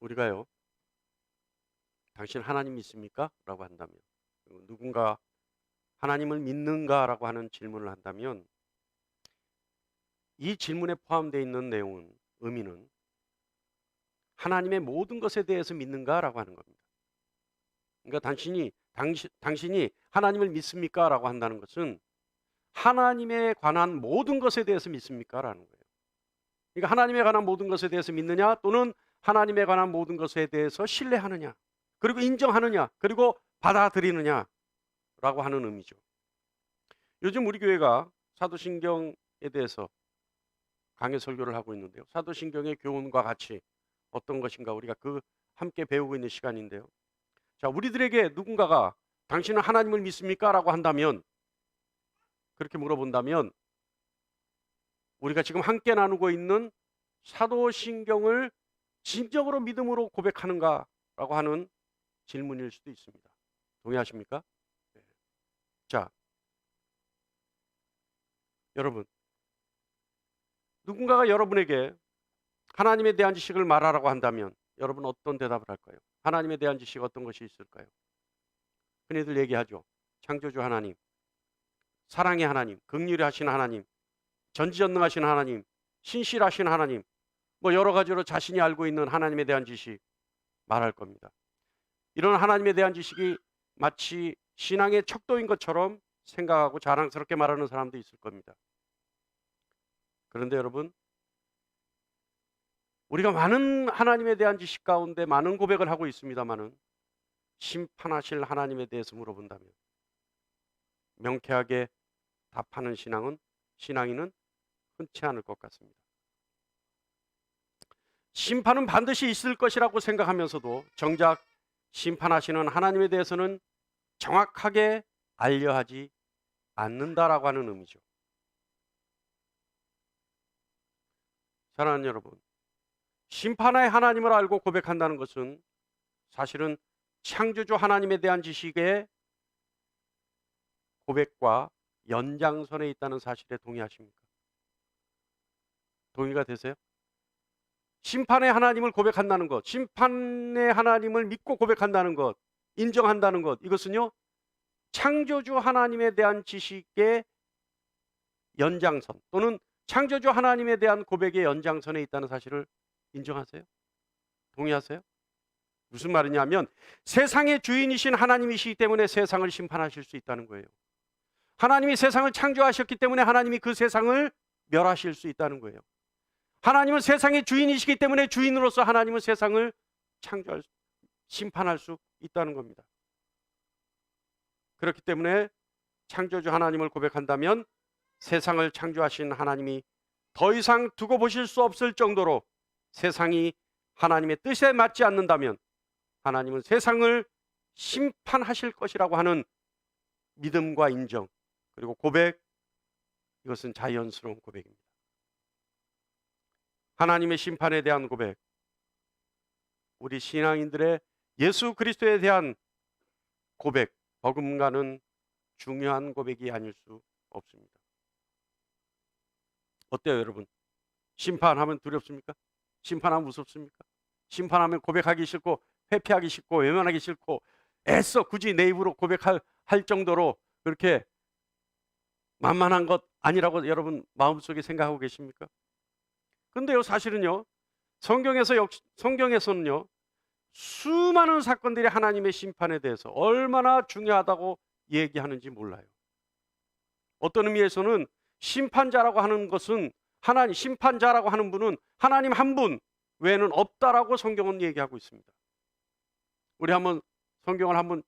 우리가요, 당신 하나님 믿습니까? 라고 한다면, 누군가 하나님을 믿는가? 라고 하는 질문을 한다면, 이 질문에 포함되어 있는 내용은, 의미는 하나님의 모든 것에 대해서 믿는가? 라고 하는 겁니다. 그러니까 당신이 하나님을 믿습니까? 라고 한다는 것은 하나님에 관한 모든 것에 대해서 믿습니까? 라는 거예요. 그러니까 하나님에 관한 모든 것에 대해서 믿느냐, 또는 하나님에 관한 모든 것에 대해서 신뢰하느냐, 그리고 인정하느냐, 그리고 받아들이느냐 라고 하는 의미죠. 요즘 우리 교회가 사도신경에 대해서 강해 설교를 하고 있는데요, 사도신경의 교훈과 같이 어떤 것인가 우리가 함께 배우고 있는 시간인데요, 자, 우리들에게 누군가가 당신은 하나님을 믿습니까? 라고 한다면, 그렇게 물어본다면, 우리가 지금 함께 나누고 있는 사도신경을 진정으로 믿음으로 고백하는가? 라고 하는 질문일 수도 있습니다. 동의하십니까? 네. 자, 여러분, 누군가가 여러분에게 하나님에 대한 지식을 말하라고 한다면 여러분 어떤 대답을 할까요? 하나님에 대한 지식 어떤 것이 있을까요? 흔히들 얘기하죠. 창조주 하나님, 사랑의 하나님, 긍휼히 하신 하나님, 전지전능하신 하나님, 신실하신 하나님, 뭐 여러 가지로 자신이 알고 있는 하나님에 대한 지식 말할 겁니다. 이런 하나님에 대한 지식이 마치 신앙의 척도인 것처럼 생각하고 자랑스럽게 말하는 사람도 있을 겁니다. 그런데 여러분, 우리가 많은 하나님에 대한 지식 가운데 많은 고백을 하고 있습니다만은, 심판하실 하나님에 대해서 물어본다면 명쾌하게 답하는 신앙인은 흔치 않을 것 같습니다. 심판은 반드시 있을 것이라고 생각하면서도 정작 심판하시는 하나님에 대해서는 정확하게 알려하지 않는다라고 하는 의미죠. 사랑하는 여러분, 심판의 하나님을 알고 고백한다는 것은 사실은 창조주 하나님에 대한 지식의 고백과 연장선에 있다는 사실에 동의하십니까? 동의가 되세요? 심판의 하나님을 고백한다는 것, 심판의 하나님을 믿고 고백한다는 것, 인정한다는 것, 이것은요, 창조주 하나님에 대한 지식의 연장선, 또는 창조주 하나님에 대한 고백의 연장선에 있다는 사실을 인정하세요? 동의하세요? 무슨 말이냐면, 세상의 주인이신 하나님이시기 때문에 세상을 심판하실 수 있다는 거예요. 하나님이 세상을 창조하셨기 때문에 하나님이 그 세상을 멸하실 수 있다는 거예요. 하나님은 세상의 주인이시기 때문에 주인으로서 하나님은 세상을 심판할 수 있다는 겁니다. 그렇기 때문에 창조주 하나님을 고백한다면 세상을 창조하신 하나님이 더 이상 두고 보실 수 없을 정도로 세상이 하나님의 뜻에 맞지 않는다면 하나님은 세상을 심판하실 것이라고 하는 믿음과 인정, 그리고 고백, 이것은 자연스러운 고백입니다. 하나님의 심판에 대한 고백, 우리 신앙인들의 예수 그리스도에 대한 고백, 버금가는 중요한 고백이 아닐 수 없습니다. 어때요, 여러분? 심판하면 두렵습니까? 심판하면 무섭습니까? 심판하면 고백하기 싫고 회피하기 싫고 외면하기 싫고 애써 굳이 내 입으로 고백할 정도로 그렇게 만만한 것 아니라고 여러분 마음속에 생각하고 계십니까? 근데요, 사실은요, 성경에서는요, 수많은 사건들이 하나님의 심판에 대해서 얼마나 중요하다고 얘기하는지 몰라요. 어떤 의미에서는 심판자라고 하는 것은 심판자라고 하는 분은 하나님 한 분 외에는 없다라고 성경은 얘기하고 있습니다. 우리 한번 성경을 한번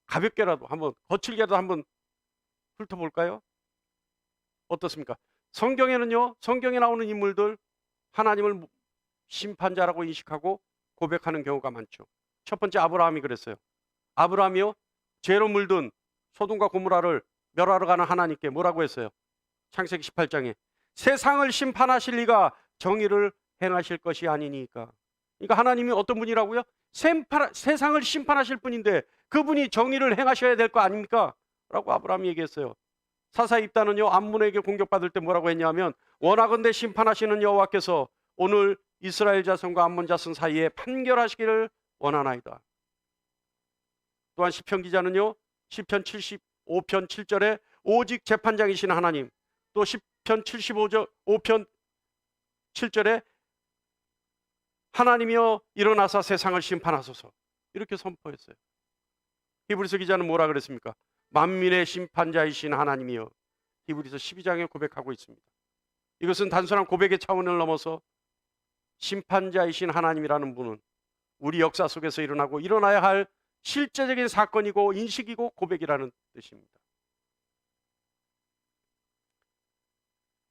가볍게라도 한번 거칠게라도 한번 훑어볼까요? 어떻습니까? 성경에는요, 성경에 나오는 인물들 하나님을 심판자라고 인식하고 고백하는 경우가 많죠. 첫 번째 아브라함이 그랬어요. 아브라함이요, 죄로 물든 소돔과 고모라를 멸하러 가는 하나님께 뭐라고 했어요? 창세기 18장에 세상을 심판하실 리가 정의를 행하실 것이 아니니까. 그러니까 하나님이 어떤 분이라고요? 세상을 심판하실 분인데 그분이 정의를 행하셔야 될 거 아닙니까? 라고 아브라함이 얘기했어요. 사사 입단은요, 암몬에게 공격받을 때 뭐라고 했냐면, 원하건대 심판하시는 여호와께서 오늘 이스라엘 자손과 암몬 자손 사이에 판결하시기를 원하나이다. 또한 시편 기자는요, 시편 75편 7절에 오직 재판장이신 하나님, 또 시편 75편 7절에 하나님이여 일어나사 세상을 심판하소서, 이렇게 선포했어요. 히브리서 기자는 뭐라 그랬습니까? 만민의 심판자이신 하나님이여, 히브리서 12장에 고백하고 있습니다. 이것은 단순한 고백의 차원을 넘어서 심판자이신 하나님이라는 분은 우리 역사 속에서 일어나고 일어나야 할 실제적인 사건이고 인식이고 고백이라는 뜻입니다.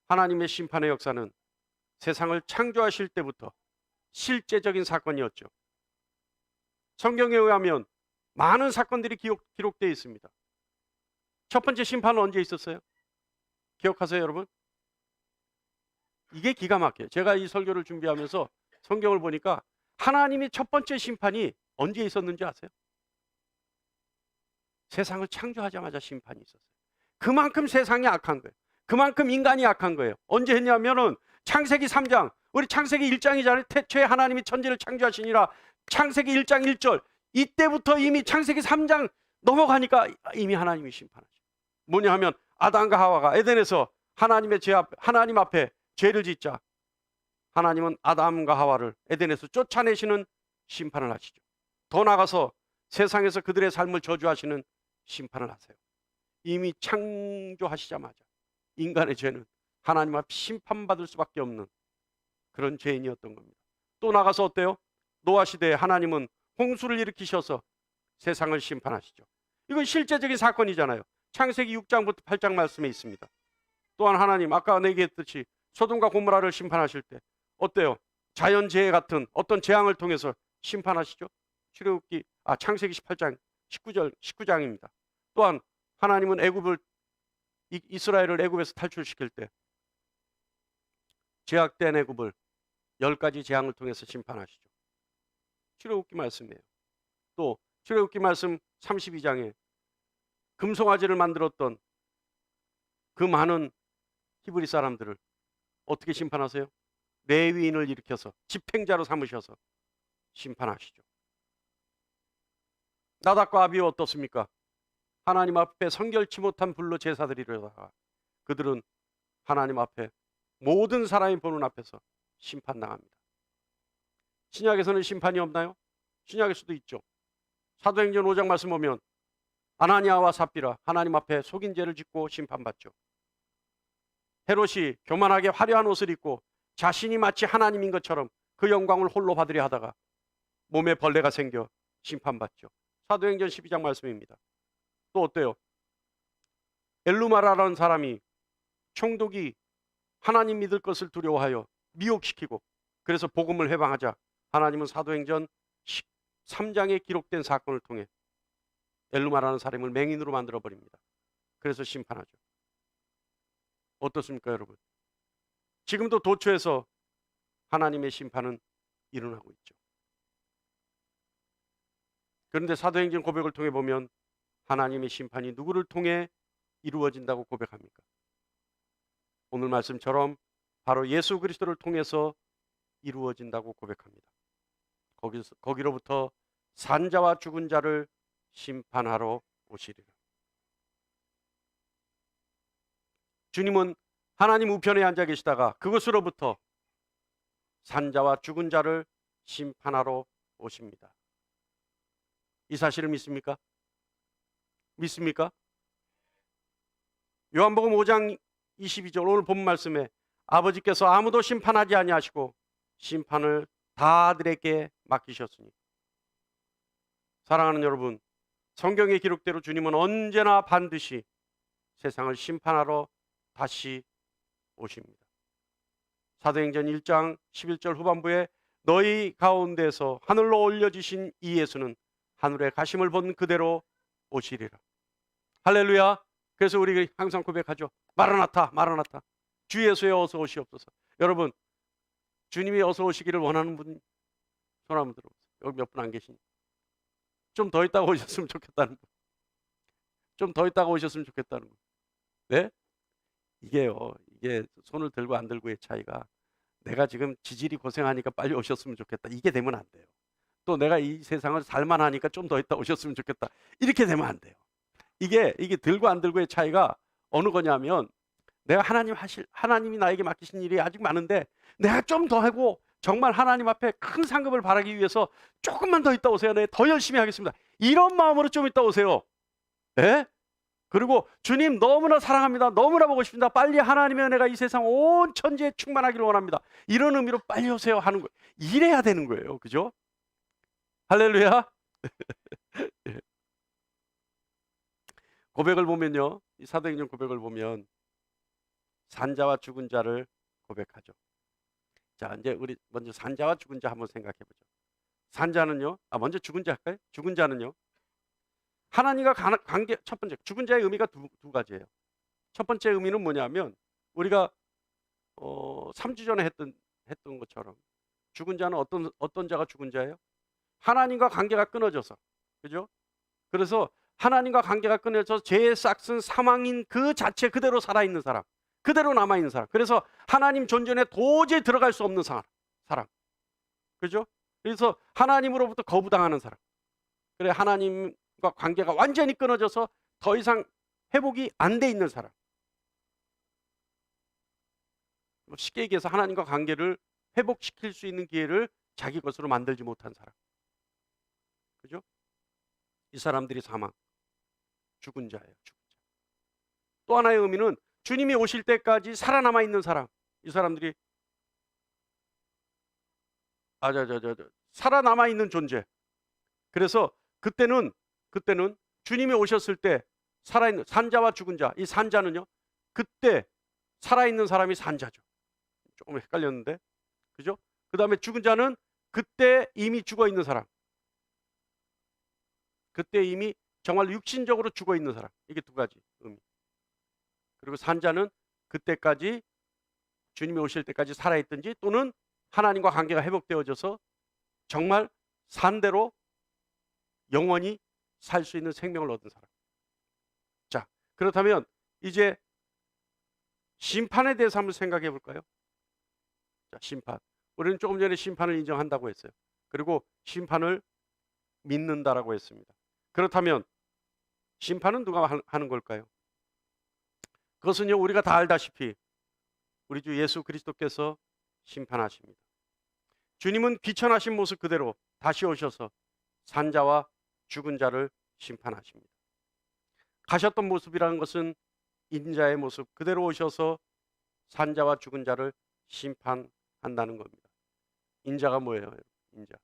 하나님의 심판의 역사는 세상을 창조하실 때부터 실제적인 사건이었죠. 성경에 의하면 많은 사건들이 기록되어 있습니다. 첫 번째 심판은 언제 있었어요? 기억하세요, 여러분? 이게 기가 막혀요. 제가 이 설교를 준비하면서 성경을 보니까 하나님이 첫 번째 심판이 언제 있었는지 아세요? 세상을 창조하자마자 심판이 있었어요. 그만큼 세상이 악한 거예요. 그만큼 인간이 악한 거예요. 언제 했냐면은 창세기 3장, 우리 창세기 1장이잖아요. 태초에 하나님이 천지를 창조하시니라. 창세기 1장 1절. 이때부터 이미 창세기 3장 넘어가니까 이미 하나님이 심판하죠. 뭐냐 하면 아담과 하와가 에덴에서 하나님 앞에 죄를 짓자 하나님은 아담과 하와를 에덴에서 쫓아내시는 심판을 하시죠. 더 나아가서 세상에서 그들의 삶을 저주하시는 심판을 하세요. 이미 창조하시자마자 인간의 죄는 하나님 앞에 심판받을 수밖에 없는 그런 죄인이었던 겁니다. 또 나가서 어때요? 노아 시대에 하나님은 홍수를 일으키셔서 세상을 심판하시죠. 이건 실제적인 사건이잖아요. 창세기 6장부터 8장 말씀에 있습니다. 또한 하나님 아까 얘기했듯이 소돔과 고모라를 심판하실 때 어때요? 자연재해 같은 어떤 재앙을 통해서 심판하시죠. 창세기 18장 19장입니다. 또한 하나님은 이스라엘을 애굽에서 탈출시킬 때 제약된 애굽을 10가지 재앙을 통해서 심판하시죠. 출애굽기 말씀이에요. 또 출애굽기 말씀 32장에 금송아지를 만들었던 그 많은 히브리 사람들을 어떻게 심판하세요? 레위인을 일으켜서 집행자로 삼으셔서 심판하시죠. 나답과 아비후 어떻습니까? 하나님 앞에 성결치 못한 불로 제사드리려다가 그들은 하나님 앞에 모든 사람이 보는 앞에서 심판당합니다. 신약에서는 심판이 없나요? 신약에서도 있죠. 사도행전 5장 말씀 보면 아나니아와 삽비라 하나님 앞에 속인 죄를 짓고 심판받죠. 헤롯이 교만하게 화려한 옷을 입고 자신이 마치 하나님인 것처럼 그 영광을 홀로 받으려 하다가 몸에 벌레가 생겨 심판받죠. 사도행전 12장 말씀입니다. 또 어때요? 엘루마라라는 사람이 총독이 하나님 믿을 것을 두려워하여 미혹시키고 그래서 복음을 해방하자 하나님은 사도행전 13장에 기록된 사건을 통해 엘루마라는 사람을 맹인으로 만들어버립니다. 그래서 심판하죠. 어떻습니까, 여러분? 지금도 도처에서 하나님의 심판은 일어나고 있죠. 그런데 사도행전 고백을 통해 보면 하나님의 심판이 누구를 통해 이루어진다고 고백합니까? 오늘 말씀처럼 바로 예수 그리스도를 통해서 이루어진다고 고백합니다. 거기로부터 산자와 죽은 자를 심판하러 오시리라. 주님은 하나님 우편에 앉아 계시다가 그것으로부터 산자와 죽은 자를 심판하러 오십니다. 이 사실을 믿습니까? 믿습니까? 요한복음 5장 22절 오늘 본 말씀에 아버지께서 아무도 심판하지 아니하시고 심판을 다 아들에게 맡기셨으니. 사랑하는 여러분, 성경의 기록대로 주님은 언제나 반드시 세상을 심판하러 다시 오십니다. 사도행전 1장 11절 후반부에 너희 가운데서 하늘로 올려지신 이 예수는 하늘에 가심을 본 그대로 오시리라. 할렐루야. 그래서 우리 항상 고백하죠. 마라나타 마라나타, 주 예수여 어서 오시옵소서. 여러분, 주님이 어서 오시기를 원하는 분 손 한번 들어보세요. 여기 몇 분 안 계시니? 좀 더 있다가 오셨으면 좋겠다는 분, 좀 더 있다가 오셨으면 좋겠다는 분. 네? 이게 손을 들고 안 들고의 차이가 내가 지금 지질이 고생하니까 빨리 오셨으면 좋겠다. 이게 되면 안 돼요. 또 내가 이 세상을 살만하니까 좀 더 있다 오셨으면 좋겠다. 이렇게 되면 안 돼요. 이게 들고 안 들고의 차이가 어느 거냐면, 내가 하나님이 나에게 맡기신 일이 아직 많은데 내가 좀 더 하고 정말 하나님 앞에 큰 상급을 바라기 위해서 조금만 더 있다 오세요. 네, 더 열심히 하겠습니다. 이런 마음으로 좀 있다 오세요. 예? 그리고 주님 너무나 사랑합니다. 너무나 보고 싶습니다. 빨리 하나님의 은혜가 이 세상 온 천지에 충만하기를 원합니다. 이런 의미로 빨리 오세요 하는 거예요. 이래야 되는 거예요. 그죠? 할렐루야. 예. 고백을 보면요, 이 사도행전 고백을 보면 산자와 죽은 자를 고백하죠. 자, 이제 우리 먼저 산자와 죽은 자 한번 생각해 보죠. 산자는요, 먼저 죽은 자 할까요? 죽은 자는요, 하나님과 관계, 첫 번째 죽은 자의 의미가 두 가지예요. 첫 번째 의미는 뭐냐면, 우리가 3주 전에 했던 것처럼 죽은 자는 어떤 자가 죽은 자예요? 하나님과 관계가 끊어져서, 그죠? 그래서 하나님과 관계가 끊어져서 죄의 싹슨 사망인 그 자체 그대로 살아있는 사람, 그대로 남아있는 사람. 그래서 하나님 존전에 도저히 들어갈 수 없는 사람. 그죠? 그래서 하나님으로부터 거부당하는 사람. 그래, 하나님과 관계가 완전히 끊어져서 더 이상 회복이 안 돼 있는 사람. 쉽게 얘기해서 하나님과 관계를 회복시킬 수 있는 기회를 자기 것으로 만들지 못한 사람. 그죠? 이 사람들이 사망, 죽은 자예요. 죽은 자. 또 하나의 의미는 주님이 오실 때까지 살아남아 있는 사람. 이 사람들이 살아남아 있는 존재. 그래서 그때는 주님이 오셨을 때 살아있는 산자와 죽은 자, 이 산자는요, 그때 살아있는 사람이 산자죠. 조금 헷갈렸는데, 그죠? 그 다음에 죽은 자는 그때 이미 죽어 있는 사람. 그때 이미 정말 육신적으로 죽어 있는 사람. 이게 두 가지 의미. 그리고 산자는 그때까지, 주님이 오실 때까지 살아있든지, 또는 하나님과 관계가 회복되어져서 정말 산대로 영원히 살 수 있는 생명을 얻은 사람. 자, 그렇다면 이제 심판에 대해서 한번 생각해 볼까요? 자, 심판. 우리는 조금 전에 심판을 인정한다고 했어요. 그리고 심판을 믿는다라고 했습니다. 그렇다면 심판은 누가 하는 걸까요? 그것은요, 우리가 다 알다시피 우리 주 예수 그리스도께서 심판하십니다. 주님은 귀천하신 모습 그대로 다시 오셔서 산자와 죽은 자를 심판하십니다. 가셨던 모습이라는 것은 인자의 모습 그대로 오셔서 산자와 죽은 자를 심판한다는 겁니다. 인자가 뭐예요? 인자.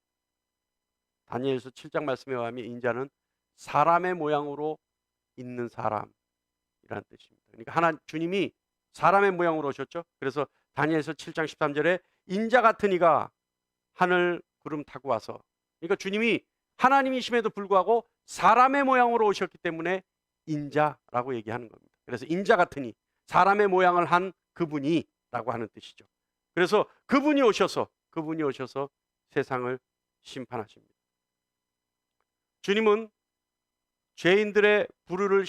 다니엘서 7장 말씀에 의하면 인자는 사람의 모양으로 있는 사람이라는 뜻입니다. 그러니까 주님이 사람의 모양으로 오셨죠. 그래서 다니엘서 7장 13절에 인자 같은 이가 하늘 구름 타고 와서, 그러니까 주님이 하나님이심에도 불구하고 사람의 모양으로 오셨기 때문에 인자라고 얘기하는 겁니다. 그래서 인자 같으니, 사람의 모양을 한 그분이 라고 하는 뜻이죠. 그래서 그분이 오셔서 세상을 심판하십니다. 주님은 죄인들의 불의를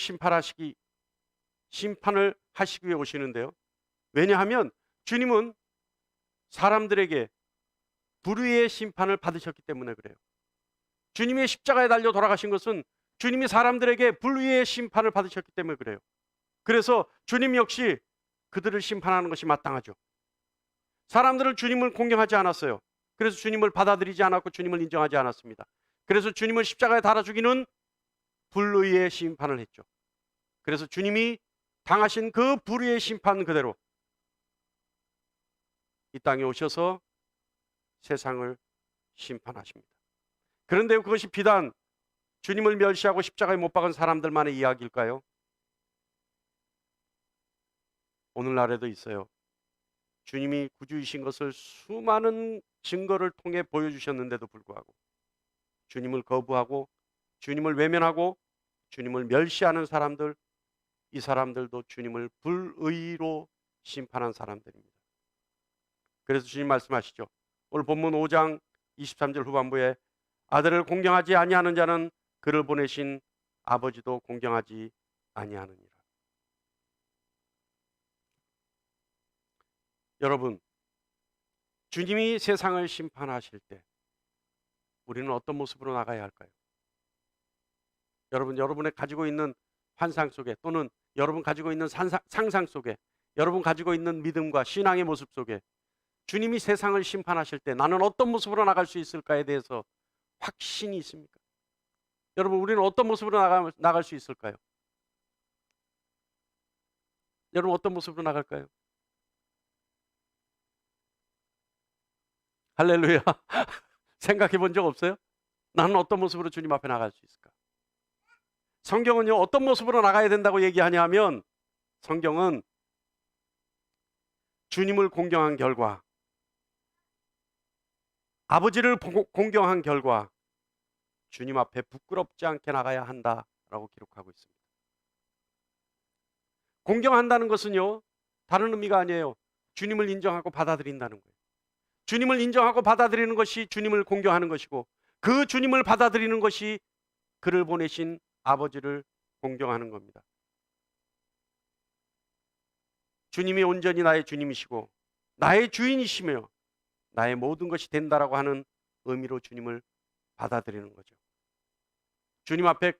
심판을 하시기 위해 오시는데요. 왜냐하면 주님은 사람들에게 불의의 심판을 받으셨기 때문에 그래요. 주님이 십자가에 달려 돌아가신 것은 주님이 사람들에게 불의의 심판을 받으셨기 때문에 그래요. 그래서 주님 역시 그들을 심판하는 것이 마땅하죠. 사람들은 주님을 공경하지 않았어요. 그래서 주님을 받아들이지 않았고 주님을 인정하지 않았습니다. 그래서 주님을 십자가에 달아 죽이는 불의의 심판을 했죠. 그래서 주님이 당하신 그 불의의 심판 그대로 이 땅에 오셔서 세상을 심판하십니다. 그런데 그것이 비단 주님을 멸시하고 십자가에 못 박은 사람들만의 이야기일까요? 오늘날에도 있어요. 주님이 구주이신 것을 수많은 증거를 통해 보여주셨는데도 불구하고 주님을 거부하고 주님을 외면하고 주님을 멸시하는 사람들, 이 사람들도 주님을 불의로 심판한 사람들입니다. 그래서 주님 말씀하시죠. 오늘 본문 5장 23절 후반부에 아들을 공경하지 아니하는 자는 그를 보내신 아버지도 공경하지 아니하느니라. 여러분, 주님이 세상을 심판하실 때 우리는 어떤 모습으로 나가야 할까요? 여러분의 가지고 있는 환상 속에, 또는 여러분 가지고 있는 상상 속에, 여러분 가지고 있는 믿음과 신앙의 모습 속에 주님이 세상을 심판하실 때 나는 어떤 모습으로 나갈 수 있을까에 대해서 확신이 있습니까? 여러분, 우리는 어떤 모습으로 나갈 수 있을까요? 여러분, 어떤 모습으로 나갈까요? 할렐루야. 생각해 본 적 없어요? 나는 어떤 모습으로 주님 앞에 나갈 수 있을까? 성경은요, 어떤 모습으로 나가야 된다고 얘기하냐면, 성경은 주님을 공경한 결과, 아버지를 공경한 결과 주님 앞에 부끄럽지 않게 나가야 한다라고 기록하고 있습니다. 공경한다는 것은요, 다른 의미가 아니에요. 주님을 인정하고 받아들인다는 거예요. 주님을 인정하고 받아들이는 것이 주님을 공경하는 것이고, 그 주님을 받아들이는 것이 그를 보내신 아버지를 공경하는 겁니다. 주님이 온전히 나의 주님이시고 나의 주인이시며 나의 모든 것이 된다라고 하는 의미로 주님을 받아들이는 거죠. 주님 앞에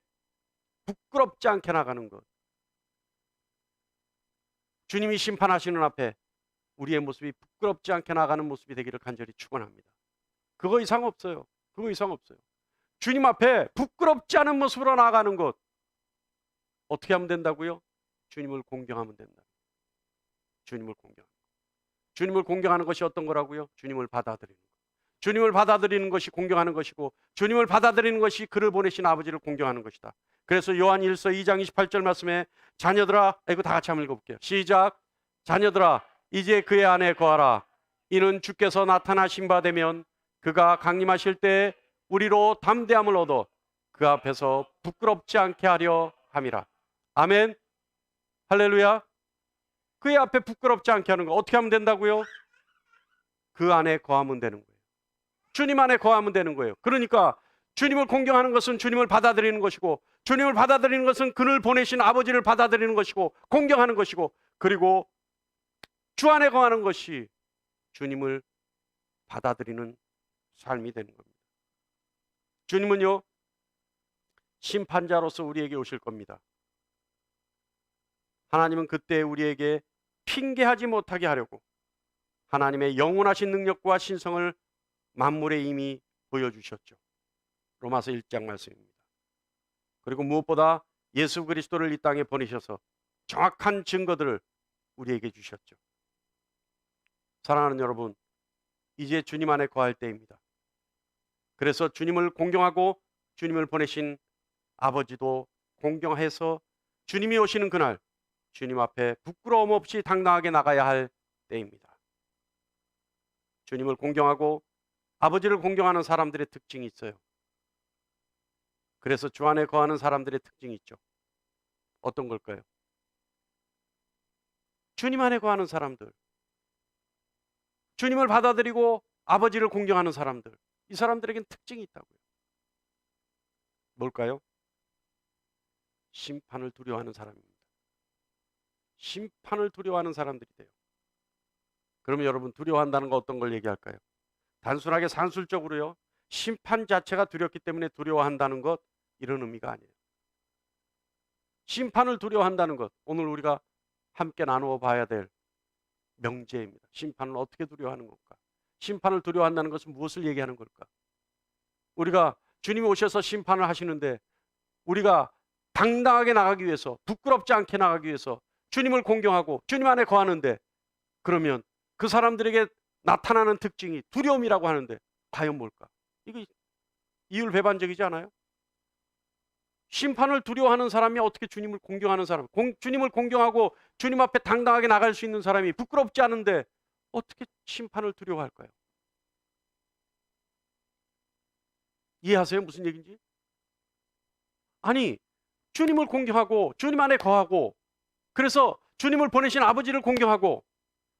부끄럽지 않게 나가는 것. 주님이 심판하시는 앞에 우리의 모습이 부끄럽지 않게 나가는 모습이 되기를 간절히 축원합니다. 그거 이상 없어요. 그거 이상 없어요. 주님 앞에 부끄럽지 않은 모습으로 나아가는 것. 어떻게 하면 된다고요? 주님을 공경하면 된다. 주님을 공경하는 것. 주님을 공경하는 것이 어떤 거라고요? 주님을 받아들이는 것. 주님을 받아들이는 것이 공경하는 것이고, 주님을 받아들이는 것이 그를 보내신 아버지를 공경하는 것이다. 그래서 요한 1서 2장 28절 말씀에 자녀들아, 이거 다 같이 한번 읽어볼게요. 시작. 자녀들아, 이제 그의 안에 거하라. 이는 주께서 나타나신 바 되면 그가 강림하실 때 우리로 담대함을 얻어 그 앞에서 부끄럽지 않게 하려 함이라. 아멘. 할렐루야. 그의 앞에 부끄럽지 않게 하는 거 어떻게 하면 된다고요? 그 안에 거하면 되는 거예요. 주님 안에 거하면 되는 거예요. 그러니까 주님을 공경하는 것은 주님을 받아들이는 것이고, 주님을 받아들이는 것은 그를 보내신 아버지를 받아들이는 것이고 공경하는 것이고, 그리고 주 안에 거하는 것이 주님을 받아들이는 삶이 되는 겁니다. 주님은요, 심판자로서 우리에게 오실 겁니다. 하나님은 그때 우리에게 핑계하지 못하게 하려고 하나님의 영원하신 능력과 신성을 만물에 이미 보여주셨죠. 로마서 1장 말씀입니다. 그리고 무엇보다 예수 그리스도를 이 땅에 보내셔서 정확한 증거들을 우리에게 주셨죠. 사랑하는 여러분, 이제 주님 안에 거할 때입니다. 그래서 주님을 공경하고 주님을 보내신 아버지도 공경해서 주님이 오시는 그날 주님 앞에 부끄러움 없이 당당하게 나가야 할 때입니다. 주님을 공경하고 아버지를 공경하는 사람들의 특징이 있어요. 그래서 주 안에 거하는 사람들의 특징이 있죠. 어떤 걸까요? 주님 안에 거하는 사람들, 주님을 받아들이고 아버지를 공경하는 사람들, 이 사람들에겐 특징이 있다고요. 뭘까요? 심판을 두려워하는 사람입니다. 심판을 두려워하는 사람들이 돼요. 그러면 여러분, 두려워한다는 거 어떤 걸 얘기할까요? 단순하게 산술적으로요, 심판 자체가 두렵기 때문에 두려워한다는 것, 이런 의미가 아니에요. 심판을 두려워한다는 것, 오늘 우리가 함께 나누어 봐야 될 명제입니다. 심판을 어떻게 두려워하는 걸까? 심판을 두려워한다는 것은 무엇을 얘기하는 걸까? 우리가 주님이 오셔서 심판을 하시는데 우리가 당당하게 나가기 위해서, 부끄럽지 않게 나가기 위해서 주님을 공경하고 주님 안에 거하는데, 그러면 그 사람들에게 나타나는 특징이 두려움이라고 하는데 과연 뭘까? 이거 이율배반적이지 않아요? 심판을 두려워하는 사람이 어떻게 주님을 공경하는 사람, 주님을 공경하고 주님 앞에 당당하게 나갈 수 있는 사람이 부끄럽지 않은데 어떻게 심판을 두려워할까요? 이해하세요? 무슨 얘기인지? 아니, 주님을 공경하고 주님 안에 거하고, 그래서 주님을 보내신 아버지를 공경하고,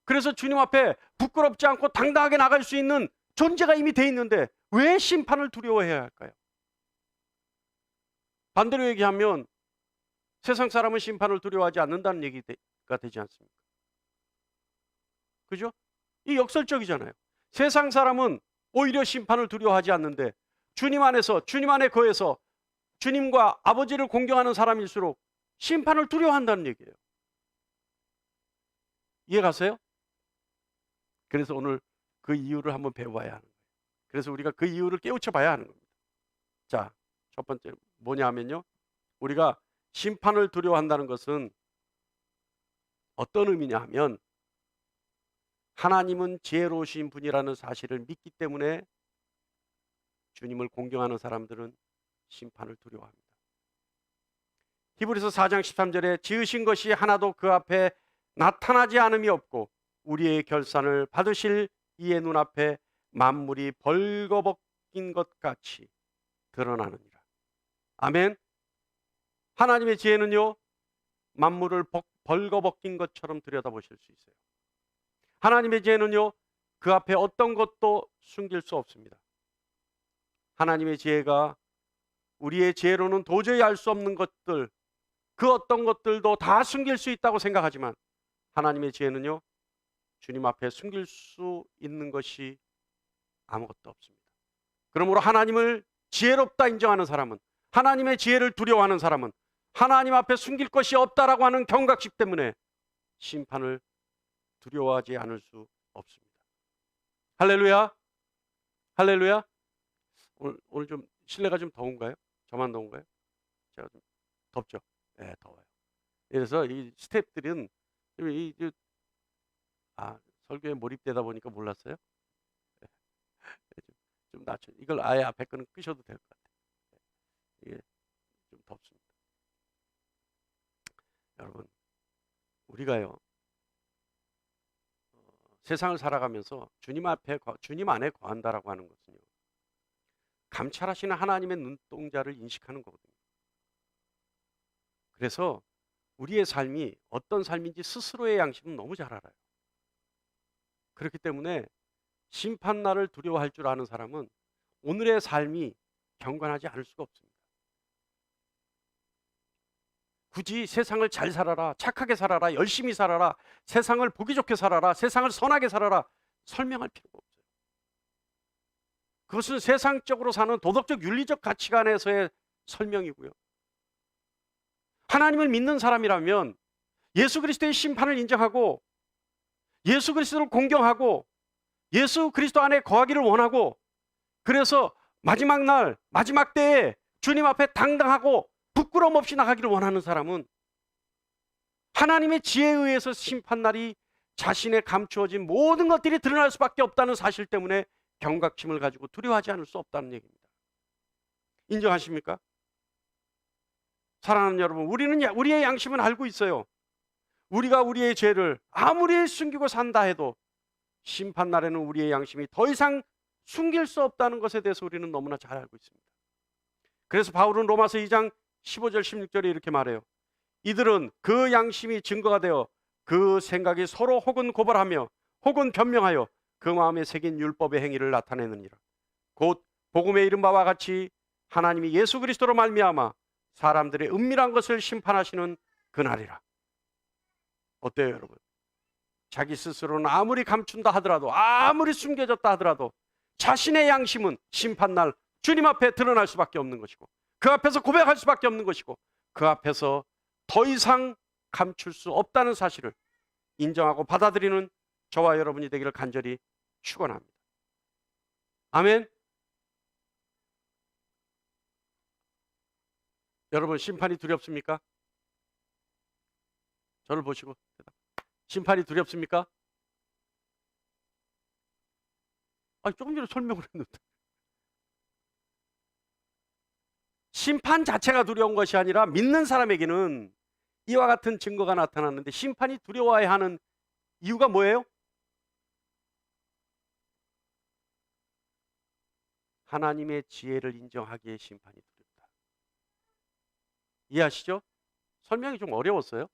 그래서 주님 앞에 부끄럽지 않고 당당하게 나갈 수 있는 존재가 이미 돼 있는데 왜 심판을 두려워해야 할까요? 반대로 얘기하면 세상 사람은 심판을 두려워하지 않는다는 얘기가 되지 않습니까? 그죠? 이 역설적이잖아요. 세상 사람은 오히려 심판을 두려워하지 않는데 주님 안에서, 주님 안에 거해서 주님과 아버지를 공경하는 사람일수록 심판을 두려워한다는 얘기예요. 이해 가세요? 그래서 오늘 그 이유를 한번 배워봐야 하는 거예요. 그래서 우리가 그 이유를 깨우쳐 봐야 하는 겁니다. 자, 첫 번째 뭐냐 하면요, 우리가 심판을 두려워한다는 것은 어떤 의미냐 하면 하나님은 지혜로우신 분이라는 사실을 믿기 때문에 주님을 공경하는 사람들은 심판을 두려워합니다. 히브리서 4장 13절에 지으신 것이 하나도 그 앞에 나타나지 않음이 없고 우리의 결산을 받으실 이의 눈앞에 만물이 벌거벗긴 것 같이 드러나느니라. 아멘. 하나님의 지혜는요, 만물을 벌거벗긴 것처럼 들여다보실 수 있어요. 하나님의 지혜는요, 그 앞에 어떤 것도 숨길 수 없습니다. 하나님의 지혜가 우리의 지혜로는 도저히 알 수 없는 것들, 그 어떤 것들도 다 숨길 수 있다고 생각하지만 하나님의 지혜는요, 주님 앞에 숨길 수 있는 것이 아무것도 없습니다. 그러므로 하나님을 지혜롭다 인정하는 사람은, 하나님의 지혜를 두려워하는 사람은 하나님 앞에 숨길 것이 없다라고 하는 경각심 때문에 심판을 두려워하지 않을 수 없습니다. 할렐루야. 할렐루야. 오늘 좀 실내가 좀 더운가요? 저만 더운가요? 제가 좀 덥죠? 네, 더워요. 그래서 이 스태프들은 설교에 몰입되다 보니까 몰랐어요. 좀 낮춰. 이걸 아예 앞에 거는 끄셔도 될 것 같아요. 이게 좀 덥습니다. 여러분, 우리가요, 세상을 살아가면서 주님 안에 거한다라고 하는 것은요, 감찰하시는 하나님의 눈동자를 인식하는 거거든요. 그래서 우리의 삶이 어떤 삶인지 스스로의 양심은 너무 잘 알아요. 그렇기 때문에 심판날을 두려워할 줄 아는 사람은 오늘의 삶이 경건하지 않을 수가 없습니다. 굳이 세상을 잘 살아라, 착하게 살아라, 열심히 살아라, 세상을 보기 좋게 살아라, 세상을 선하게 살아라 설명할 필요가 없어요. 그것은 세상적으로 사는 도덕적 윤리적 가치관에서의 설명이고요. 하나님을 믿는 사람이라면 예수 그리스도의 심판을 인정하고 예수 그리스도를 공경하고 예수 그리스도 안에 거하기를 원하고, 그래서 마지막 날, 마지막 때에 주님 앞에 당당하고 부끄러움 없이 나가기를 원하는 사람은 하나님의 지혜에 의해서 심판날이 자신의 감추어진 모든 것들이 드러날 수밖에 없다는 사실 때문에 경각심을 가지고 두려워하지 않을 수 없다는 얘기입니다. 인정하십니까? 사랑하는 여러분, 우리의 양심은 알고 있어요. 우리가 우리의 죄를 아무리 숨기고 산다 해도 심판날에는 우리의 양심이 더 이상 숨길 수 없다는 것에 대해서 우리는 너무나 잘 알고 있습니다. 그래서 바울은 로마서 2장 15절 16절에 이렇게 말해요. 이들은 그 양심이 증거가 되어 그 생각이 서로 혹은 고발하며 혹은 변명하여 그 마음에 새긴 율법의 행위를 나타내느니라. 곧 복음에 이른 바와 같이 하나님이 예수 그리스도로 말미암아 사람들의 은밀한 것을 심판하시는 그날이라. 어때요, 여러분? 자기 스스로는 아무리 감춘다 하더라도, 아무리 숨겨졌다 하더라도 자신의 양심은 심판날 주님 앞에 드러날 수밖에 없는 것이고, 그 앞에서 고백할 수밖에 없는 것이고, 그 앞에서 더 이상 감출 수 없다는 사실을 인정하고 받아들이는 저와 여러분이 되기를 간절히 축원합니다. 아멘. 여러분, 심판이 두렵습니까? 저를 보시고 대답. 심판이 두렵습니까? 조금 전에 설명을 했는데. 심판 자체가 두려운 것이 아니라 믿는 사람에게는 이와 같은 증거가 나타났는데, 심판이 두려워야 하는 이유가 뭐예요? 하나님의 지혜를 인정하기에 심판이 두렵다. 이해하시죠? 설명이 좀 어려웠어요?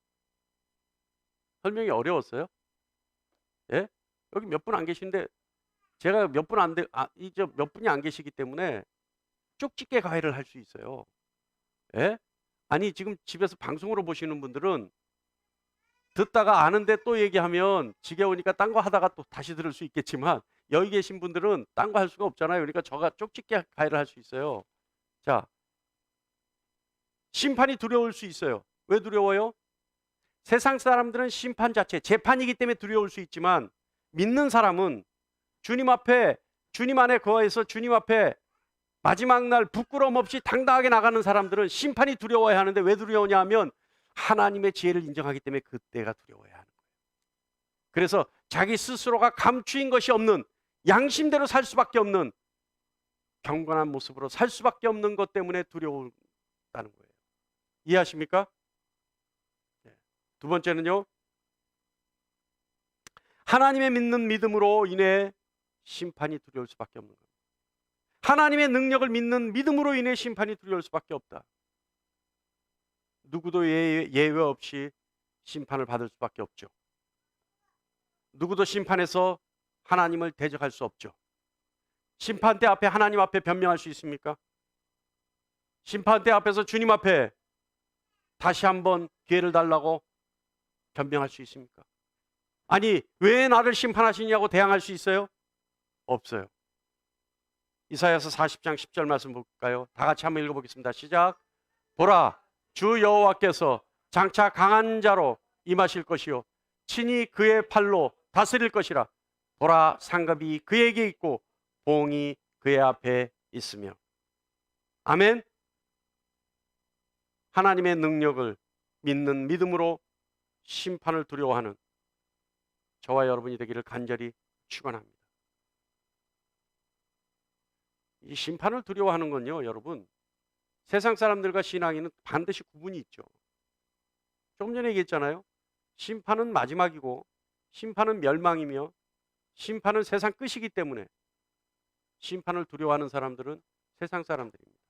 설명이 어려웠어요? 예? 여기 몇 분 안 계신데 제가 몇 분이 안 계시기 때문에 쪽집게 가해를 할 수 있어요. 예? 아니, 지금 집에서 방송으로 보시는 분들은 듣다가 아는데 또 얘기하면 지겨우니까 딴 거 하다가 또 다시 들을 수 있겠지만, 여기 계신 분들은 딴 거 할 수가 없잖아요. 그러니까 저가 쪽집게 가해를 할 수 있어요. 자, 심판이 두려울 수 있어요. 왜 두려워요? 세상 사람들은 심판 자체, 재판이기 때문에 두려울 수 있지만 믿는 사람은 주님 앞에, 주님 안에 거해서 주님 앞에 마지막 날 부끄러움 없이 당당하게 나가는 사람들은 심판이 두려워야 하는데 왜 두려우냐 하면 하나님의 지혜를 인정하기 때문에 그때가 두려워야 하는 거예요. 그래서 자기 스스로가 감추인 것이 없는, 양심대로 살 수밖에 없는, 경건한 모습으로 살 수밖에 없는 것 때문에 두려웠다는 거예요. 이해하십니까? 두 번째는요, 하나님의 믿는 믿음으로 인해 심판이 두려울 수밖에 없는 겁니다. 하나님의 능력을 믿는 믿음으로 인해 심판이 두려울 수밖에 없다. 누구도 예외 없이 심판을 받을 수밖에 없죠. 누구도 심판에서 하나님을 대적할 수 없죠. 심판대 앞에 하나님 앞에 변명할 수 있습니까? 심판대 앞에서 주님 앞에 다시 한번 기회를 달라고 변명할 수 있습니까? 아니, 왜 나를 심판하시냐고 대항할 수 있어요? 없어요. 이사야서 40장 10절 말씀 볼까요? 다 같이 한번 읽어보겠습니다. 시작. 보라, 주 여호와께서 장차 강한 자로 임하실 것이요 친히 그의 팔로 다스릴 것이라. 보라, 상급이 그에게 있고 보응이 그의 앞에 있으며. 아멘. 하나님의 능력을 믿는 믿음으로 심판을 두려워하는 저와 여러분이 되기를 간절히 축원합니다. 이 심판을 두려워하는 건요, 여러분, 세상 사람들과 신앙인은 반드시 구분이 있죠. 조금 전에 얘기했잖아요. 심판은 마지막이고 심판은 멸망이며 심판은 세상 끝이기 때문에 심판을 두려워하는 사람들은 세상 사람들입니다.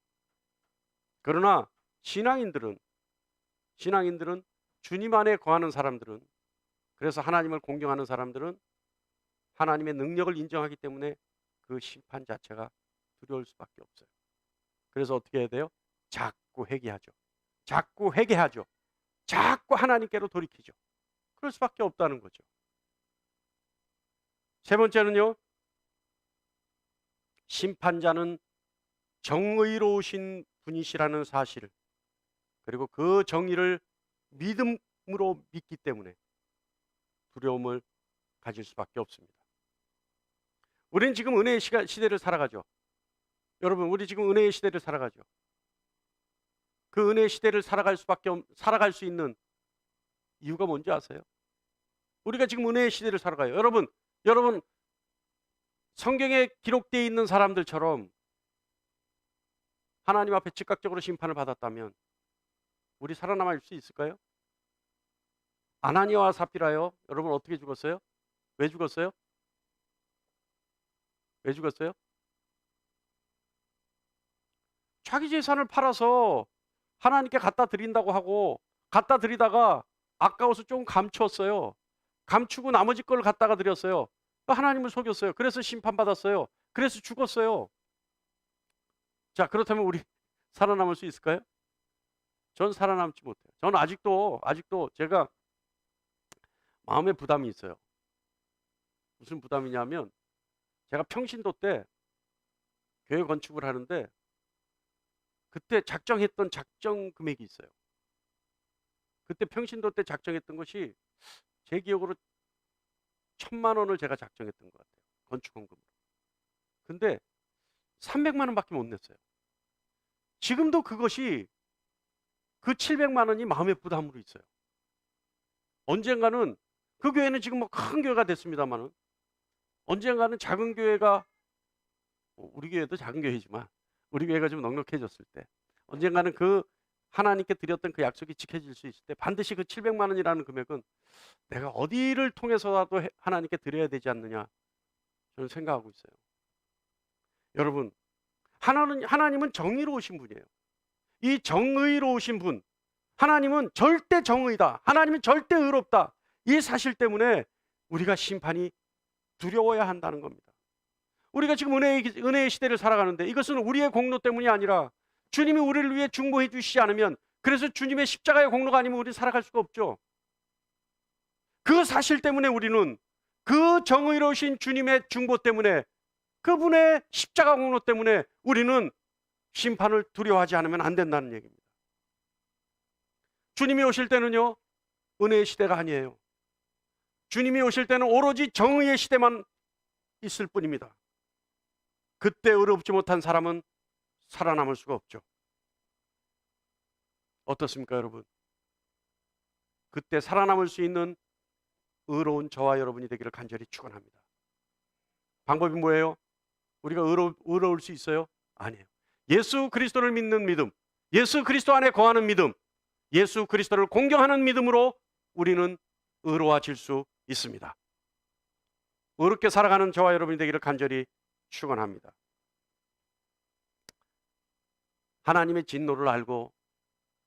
그러나 신앙인들은 주님 안에 거하는 사람들은, 그래서 하나님을 공경하는 사람들은 하나님의 능력을 인정하기 때문에 그 심판 자체가 두려울 수밖에 없어요. 그래서 어떻게 해야 돼요? 자꾸 회개하죠. 자꾸 회개하죠. 자꾸 하나님께로 돌이키죠. 그럴 수밖에 없다는 거죠. 세 번째는요, 심판자는 정의로우신 분이시라는 사실, 그리고 그 정의를 믿음으로 믿기 때문에 두려움을 가질 수밖에 없습니다. 우리는 지금 은혜의 시대를 살아가죠. 여러분, 우리 지금 은혜의 시대를 살아가죠. 그 은혜의 시대를 살아갈 수 있는 이유가 뭔지 아세요? 우리가 지금 은혜의 시대를 살아가요. 여러분 성경에 기록되어 있는 사람들처럼 하나님 앞에 즉각적으로 심판을 받았다면 우리 살아남을 수 있을까요? 아나니아와 삽비라요. 여러분 어떻게 죽었어요? 왜 죽었어요? 왜 죽었어요? 자기 재산을 팔아서 하나님께 갖다 드린다고 하고 갖다 드리다가 아까워서 좀 감췄어요. 감추고 나머지 걸 갖다가 드렸어요. 하나님을 속였어요. 그래서 심판받았어요. 그래서 죽었어요. 자, 그렇다면 우리 살아남을 수 있을까요? 전 살아남지 못해요. 저는 아직도 제가 마음에 부담이 있어요. 무슨 부담이냐면 제가 평신도 때 교회 건축을 하는데 그때 작정했던 작정 금액이 있어요. 그때 평신도 때 작정했던 것이 제 기억으로 1,000만 원을 제가 작정했던 것 같아요. 건축원금으로. 근데 300만 원밖에 못 냈어요. 지금도 그것이 그 700만 원이 마음의 부담으로 있어요. 언젠가는 그 교회는 지금 뭐 큰 교회가 됐습니다만은 언젠가는 작은 교회가, 우리 교회도 작은 교회지만 우리 교회가 좀 넉넉해졌을 때 언젠가는 그 하나님께 드렸던 그 약속이 지켜질 수 있을 때 반드시 그 700만 원이라는 금액은 내가 어디를 통해서라도 하나님께 드려야 되지 않느냐 저는 생각하고 있어요. 여러분, 하나님은 정의로우신 분이에요. 이 정의로우신 분, 하나님은 절대 정의다, 하나님은 절대 의롭다, 이 사실 때문에 우리가 심판이 두려워야 한다는 겁니다. 우리가 지금 은혜의 시대를 살아가는데 이것은 우리의 공로 때문이 아니라 주님이 우리를 위해 중보해 주시지 않으면, 그래서 주님의 십자가의 공로가 아니면 우리는 살아갈 수가 없죠. 그 사실 때문에 우리는 그 정의로우신 주님의 중보 때문에, 그분의 십자가 공로 때문에 우리는 심판을 두려워하지 않으면 안 된다는 얘기입니다. 주님이 오실 때는요, 은혜의 시대가 아니에요. 주님이 오실 때는 오로지 정의의 시대만 있을 뿐입니다. 그때 의롭지 못한 사람은 살아남을 수가 없죠. 어떻습니까, 여러분? 그때 살아남을 수 있는 의로운 저와 여러분이 되기를 간절히 축원합니다. 방법이 뭐예요? 우리가 의로울 수 있어요? 아니에요. 예수 그리스도를 믿는 믿음, 예수 그리스도 안에 거하는 믿음, 예수 그리스도를 공경하는 믿음으로 우리는 의로워질 수 있습니다. 의롭게 살아가는 저와 여러분이 되기를 간절히 축원합니다. 하나님의 진노를 알고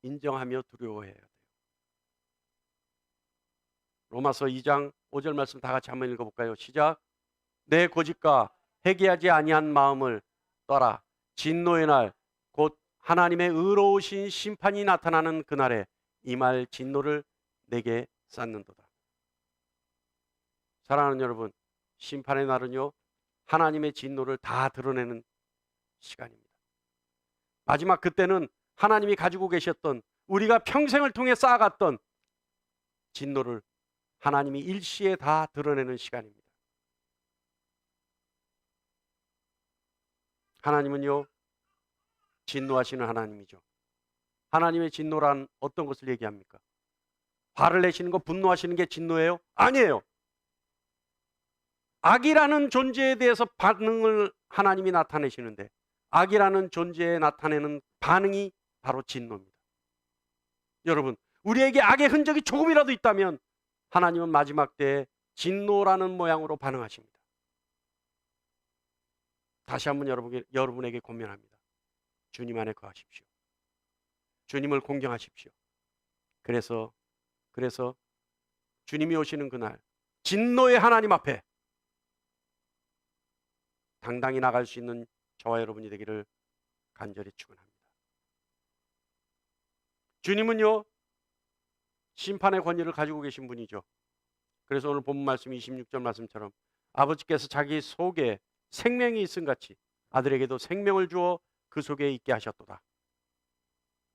인정하며 두려워해야 돼요. 로마서 2장 5절 말씀 다 같이 한번 읽어볼까요? 시작. 내 고집과 회개하지 아니한 마음을 떠라. 진노의 날 곧 하나님의 의로우신 심판이 나타나는 그날에 이 말 진노를 내게 쌓는도다. 사랑하는 여러분, 심판의 날은요, 하나님의 진노를 다 드러내는 시간입니다. 마지막 그때는 하나님이 가지고 계셨던, 우리가 평생을 통해 쌓아갔던 진노를 하나님이 일시에 다 드러내는 시간입니다. 하나님은요, 진노하시는 하나님이죠. 하나님의 진노란 어떤 것을 얘기합니까? 화를 내시는 거, 분노하시는 게 진노예요? 아니에요. 악이라는 존재에 대해서 반응을 하나님이 나타내시는데, 악이라는 존재에 나타내는 반응이 바로 진노입니다. 여러분, 우리에게 악의 흔적이 조금이라도 있다면 하나님은 마지막 때에 진노라는 모양으로 반응하십니다. 다시 한번 여러분에게 권면합니다. 주님 안에 거하십시오. 주님을 공경하십시오. 그래서 주님이 오시는 그날 진노의 하나님 앞에 당당히 나갈 수 있는 저와 여러분이 되기를 간절히 축원합니다. 주님은요, 심판의 권위를 가지고 계신 분이죠. 그래서 오늘 본문 말씀 26절 말씀처럼 아버지께서 자기 속에 생명이 있음 같이 아들에게도 생명을 주어 그 속에 있게 하셨도다.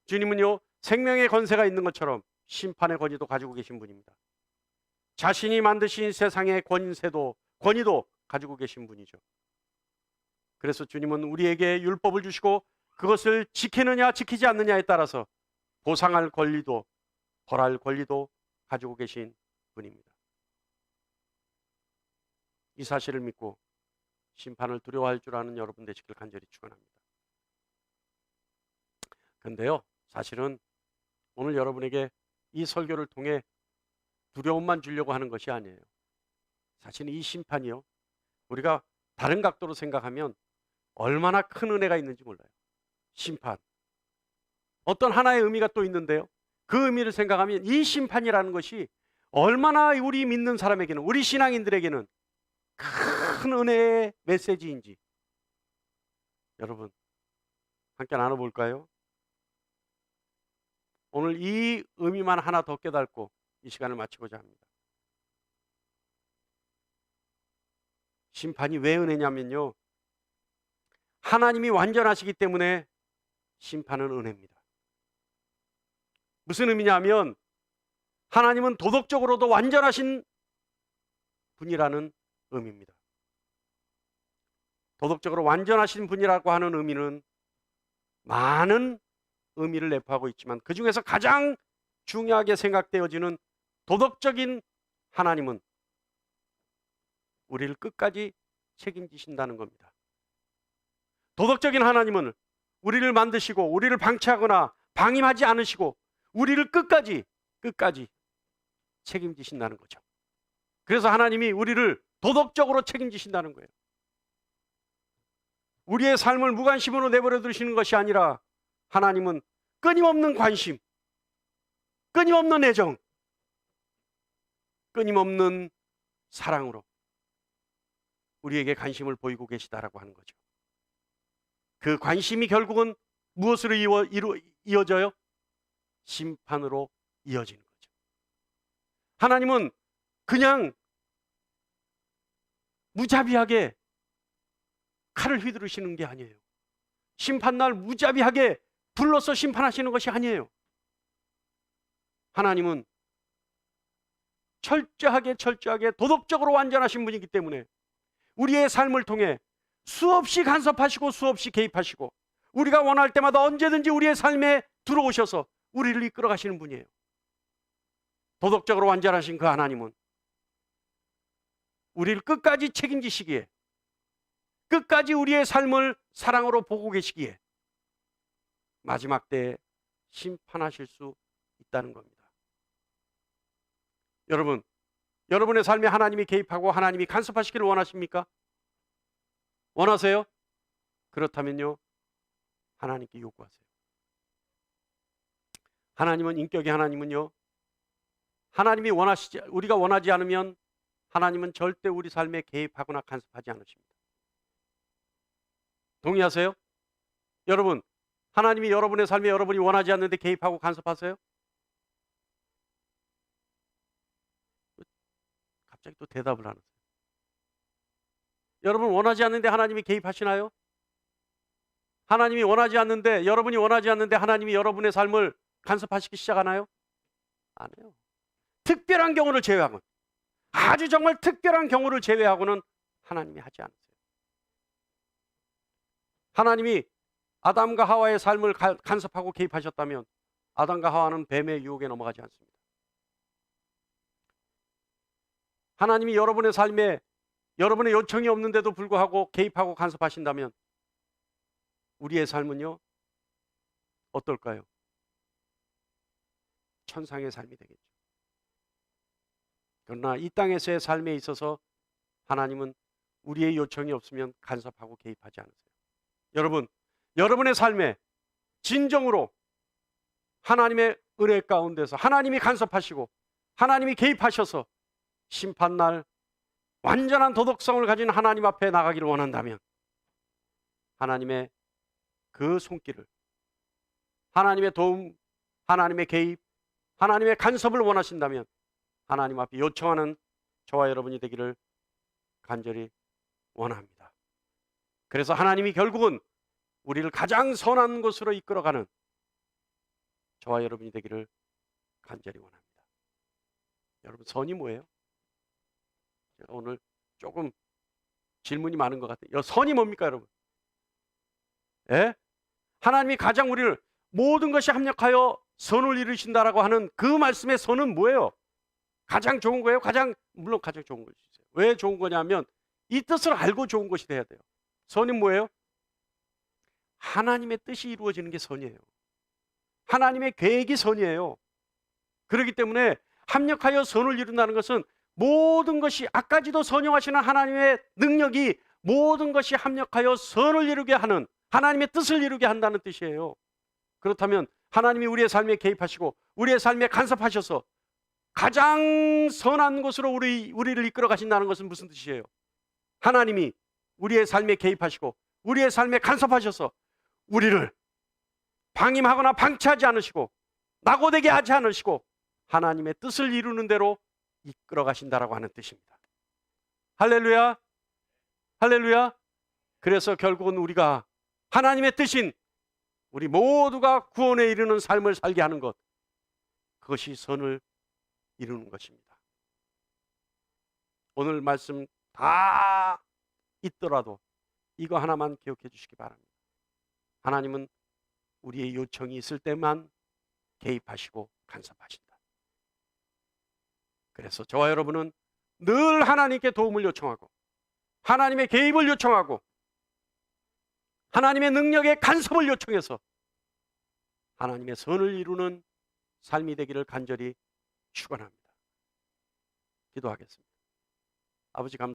주님은요, 생명의 권세가 있는 것처럼 심판의 권위도 가지고 계신 분입니다. 자신이 만드신 세상의 권위도 가지고 계신 분이죠. 그래서 주님은 우리에게 율법을 주시고 그것을 지키느냐 지키지 않느냐에 따라서 보상할 권리도 벌할 권리도 가지고 계신 분입니다. 이 사실을 믿고 심판을 두려워할 줄 아는 여러분 되시길 간절히 축원합니다. 근데요, 사실은 오늘 여러분에게 이 설교를 통해 두려움만 주려고 하는 것이 아니에요. 사실 이 심판이요, 우리가 다른 각도로 생각하면 얼마나 큰 은혜가 있는지 몰라요. 심판, 어떤 하나의 의미가 또 있는데요, 그 의미를 생각하면 이 심판이라는 것이 얼마나 우리 믿는 사람에게는, 우리 신앙인들에게는 큰 은혜의 메시지인지 여러분 함께 나눠볼까요? 오늘 이 의미만 하나 더 깨닫고 이 시간을 마치고자 합니다. 심판이 왜 은혜냐면요, 하나님이 완전하시기 때문에 심판은 은혜입니다. 무슨 의미냐면 하나님은 도덕적으로도 완전하신 분이라는 의미입니다. 도덕적으로 완전하신 분이라고 하는 의미는 많은 의미를 내포하고 있지만 그 중에서 가장 중요하게 생각되어지는 도덕적인 하나님은 우리를 끝까지 책임지신다는 겁니다. 도덕적인 하나님은 우리를 만드시고 우리를 방치하거나 방임하지 않으시고 우리를 끝까지 책임지신다는 거죠. 그래서 하나님이 우리를 도덕적으로 책임지신다는 거예요. 우리의 삶을 무관심으로 내버려 두시는 것이 아니라 하나님은 끊임없는 관심, 끊임없는 애정, 끊임없는 사랑으로 우리에게 관심을 보이고 계시다라고 하는 거죠. 그 관심이 결국은 무엇으로 이어져요? 심판으로 이어지는 거죠. 하나님은 그냥 무자비하게 칼을 휘두르시는 게 아니에요. 심판날 무자비하게 불러서 심판하시는 것이 아니에요. 하나님은 철저하게 도덕적으로 완전하신 분이기 때문에 우리의 삶을 통해 수없이 간섭하시고 수없이 개입하시고 우리가 원할 때마다 언제든지 우리의 삶에 들어오셔서 우리를 이끌어 가시는 분이에요. 도덕적으로 완전하신 그 하나님은 우리를 끝까지 책임지시기에, 끝까지 우리의 삶을 사랑으로 보고 계시기에 마지막 때에 심판하실 수 있다는 겁니다. 여러분, 여러분의 삶에 하나님이 개입하고 하나님이 간섭하시기를 원하십니까? 원하세요? 그렇다면요, 하나님께 요구하세요. 하나님은, 인격의 하나님은요, 하나님이 우리가 원하지 않으면 하나님은 절대 우리 삶에 개입하거나 간섭하지 않으십니다. 동의하세요? 여러분, 하나님이 여러분의 삶에 여러분이 원하지 않는데 개입하고 간섭하세요? 갑자기 또 대답을 안 하세요. 여러분 원하지 않는데 하나님이 개입하시나요? 하나님이 원하지 않는데, 여러분이 원하지 않는데 하나님이 여러분의 삶을 간섭하시기 시작하나요? 안 해요. 특별한 경우를 제외하고는, 아주 정말 특별한 경우를 제외하고는 하나님이 하지 않으세요. 하나님이 아담과 하와의 삶을 간섭하고 개입하셨다면 아담과 하와는 뱀의 유혹에 넘어가지 않습니다. 하나님이 여러분의 삶에 여러분의 요청이 없는데도 불구하고 개입하고 간섭하신다면 우리의 삶은요, 어떨까요? 천상의 삶이 되겠죠. 그러나 이 땅에서의 삶에 있어서 하나님은 우리의 요청이 없으면 간섭하고 개입하지 않으세요. 여러분, 여러분의 삶에 진정으로 하나님의 은혜 가운데서 하나님이 간섭하시고 하나님이 개입하셔서 심판날 완전한 도덕성을 가진 하나님 앞에 나가기를 원한다면 하나님의 그 손길을, 하나님의 도움, 하나님의 개입, 하나님의 간섭을 원하신다면 하나님 앞에 요청하는 저와 여러분이 되기를 간절히 원합니다. 그래서 하나님이 결국은 우리를 가장 선한 곳으로 이끌어가는 저와 여러분이 되기를 간절히 원합니다. 여러분, 선이 뭐예요? 제가 오늘 조금 질문이 많은 것 같아요. 선이 뭡니까, 여러분? 예? 하나님이 가장 우리를 모든 것이 합력하여 선을 이루신다라고 하는 그 말씀의 선은 뭐예요? 가장 좋은 거예요? 물론 가장 좋은 것이죠. 왜 좋은 거냐면 이 뜻을 알고 좋은 것이 돼야 돼요. 선이 뭐예요? 하나님의 뜻이 이루어지는 게 선이에요. 하나님의 계획이 선이에요. 그렇기 때문에 합력하여 선을 이룬다는 것은 모든 것이, 아까지도 선용하시는 하나님의 능력이 모든 것이 합력하여 선을 이루게 하는, 하나님의 뜻을 이루게 한다는 뜻이에요. 그렇다면 하나님이 우리의 삶에 개입하시고 우리의 삶에 간섭하셔서 가장 선한 곳으로 우리를 이끌어 가신다는 것은 무슨 뜻이에요? 하나님이 우리의 삶에 개입하시고 우리의 삶에 간섭하셔서 우리를 방임하거나 방치하지 않으시고 낙오되게 하지 않으시고 하나님의 뜻을 이루는 대로 이끌어 가신다라고 하는 뜻입니다. 할렐루야, 할렐루야. 그래서 결국은 우리가 하나님의 뜻인 우리 모두가 구원에 이르는 삶을 살게 하는 것, 그것이 선을 이루는 것입니다. 오늘 말씀 다 있더라도 이거 하나만 기억해 주시기 바랍니다. 하나님은 우리의 요청이 있을 때만 개입하시고 간섭하신다. 그래서 저와 여러분은 늘 하나님께 도움을 요청하고 하나님의 개입을 요청하고 하나님의 능력의 간섭을 요청해서 하나님의 선을 이루는 삶이 되기를 간절히 축원합니다. 기도하겠습니다. 아버지, 감사합니다.